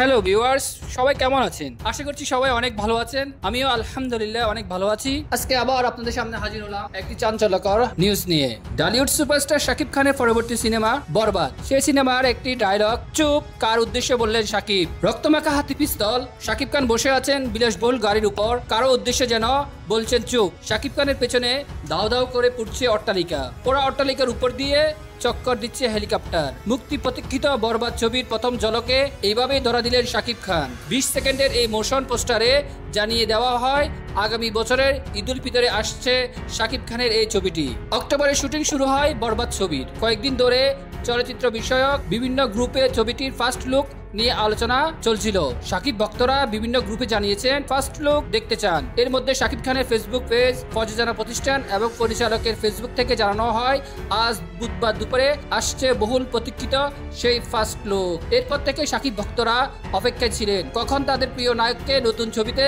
Hello viewers, সবাই কেমন আছেন? আশা করছি সবাই অনেক ভালো আছেন। আমিও আলহামদুলিল্লাহ অনেক ভালো আছি। আজকে আবার আপনাদের সামনে হাজির হলাম একটি চাঞ্চল্যকর নিউজ নিয়ে। ঢালিউড সুপারস্টার শাকিব খানের পরবর্তী সিনেমা বরবাদ, সেই সিনেমার একটি ডায়লগ চুপ কার উদ্দেশ্যে বললেন শাকিব। রক্তমাখা হাতি পিস্তল, শাকিব খান বসে আছেন বিলাসবহুল গাড়ির উপর, কারো উদ্দেশ্যে যেন বলছেন চুপ। শাকিব খানের পেছনে দাও দাও করে পুড়ছে অট্টালিকা, পোড়া অট্টালিকার উপর দিয়ে চক্কর দিচ্ছে হেলিকপ্টার। মুক্তি প্রতীক্ষিত বরবাদ ছবির প্রথম ঝলকে এইভাবেই ধরা দিলেন শাকিব খান। 20 সেকেন্ডের এই মোশন পোস্টারে জানিয়ে দেওয়া হয় আগামী বছরের ঈদুল ফিতরে আসছে শাকিব খানের এই ছবিটি। অক্টোবরে শুটিং শুরু হয় বরবাদ ছবির। কয়েকদিন ধরে চলচ্চিত্র বিষয়ক বিভিন্ন গ্রুপে ছবিটির ফার্স্ট লুক নিয়ে আলোচনা চলছিল। শাকিব ভক্তরা বিভিন্ন গ্রুপে জানিয়েছেন ফার্স্ট লুক দেখতে চান। এর মধ্যে শাকিব খানের ফেসবুক পেজ, প্রযোজনা প্রতিষ্ঠান এবং পরিচালকের ফেসবুক থেকে জানানো হয় আজ বুধবার দুপুরে আসছে বহুল প্রতীক্ষিত সেই ফার্স্ট লুক। এরপর থেকে শাকিব ভক্তরা অপেক্ষায় ছিলেন কখন তাদের প্রিয় নায়ককে নতুন ছবিতে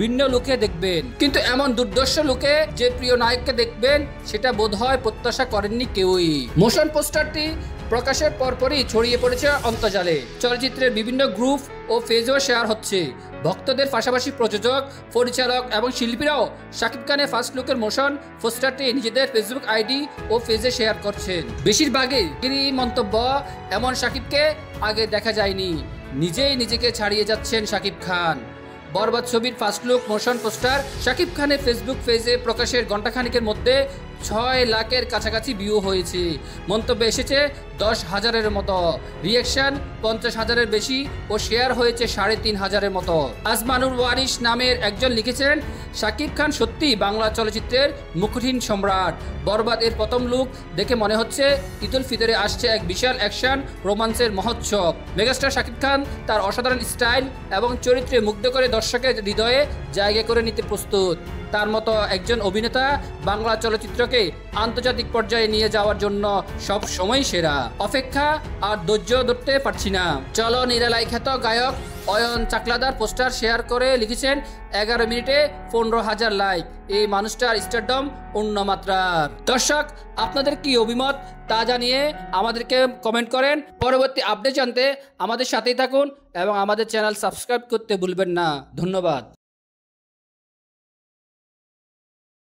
ভিন্ন লুকে দেখবেন। কিন্তু এমন দুর্দর্শ লুকে যে প্রিয় নায়ককে দেখবেন সেটা বোধহয় প্রত্যাশা করেননি কেউই। মোশন পোস্টারটি প্রকাশের পরপরই ছড়িয়ে পড়েছে অন্তর্জালে। চলচ্চিত্রের বিভিন্ন গ্রুপ ও পেজও শেয়ার হচ্ছে। ভক্তদের পাশাপাশি প্রযোজক, পরিচালক এবং শিল্পীরাও শাকিব খানের ফার্স্ট লুকের মোশন পোস্টারটি নিজেদের ফেসবুক আইডি ও পেজে শেয়ার করছেন। বেশিরভাগই মন্তব্য, এমন শাকিবকে আগে দেখা যায়নি, নিজেই নিজেকে ছাড়িয়ে যাচ্ছেন শাকিব খান। বরবাদ ছবির first look motion poster Shakib খানের ফেসবুক পেজে প্রকাশের ঘণ্টাখানিকের মধ্যে 6 লাখের কাছাকাছি ভিউ হয়েছে। মন্তব্য এসেছে 10,000-এর মতো, রিয়াকশন 50,000-এর বেশি ও শেয়ার হয়েছে 3,500-এর মতো। আজমানুর ওয়ারিশ নামের একজন লিখেছেন, শাকিব খান সত্যি বাংলা চলচ্চিত্রের মুকুটহীন সম্রাট। বরবাদ এর প্রথম লুক দেখে মনে হচ্ছে ঈদুল ফিতরে আসছে এক বিশাল অ্যাকশন রোমান্সের মহোৎসব। মেগাস্টার শাকিব খান তার অসাধারণ স্টাইল এবং চরিত্রে মুগ্ধ করে দর্শকের হৃদয়ে জায়গা করে নিতে প্রস্তুত। তার মতো একজন অভিনেতা বাংলা চলচ্চিত্রকে আন্তর্জাতিক পর্যায়ে নিয়ে যাওয়ার জন্য সব সময় সেরা। অপেক্ষা আর ধৈর্য ধরতে পারছি না। চলো নিরালাই খ্যাত গায়ক অয়ন চাকলাদার পোস্টার শেয়ার করে লিখেছেন 11 মিনিটে 15,000 লাইক। এই মানুষটার স্টারডম অন্য মাত্রার। দর্শক, আপনাদের কি অভিমত তা জানিয়ে আমাদেরকে কমেন্ট করেন। পরবর্তী আপডেট জানতে আমাদের সাথেই থাকুন এবং আমাদের চ্যানেল সাবস্ক্রাইব করতে ভুলবেন না। ধন্যবাদ।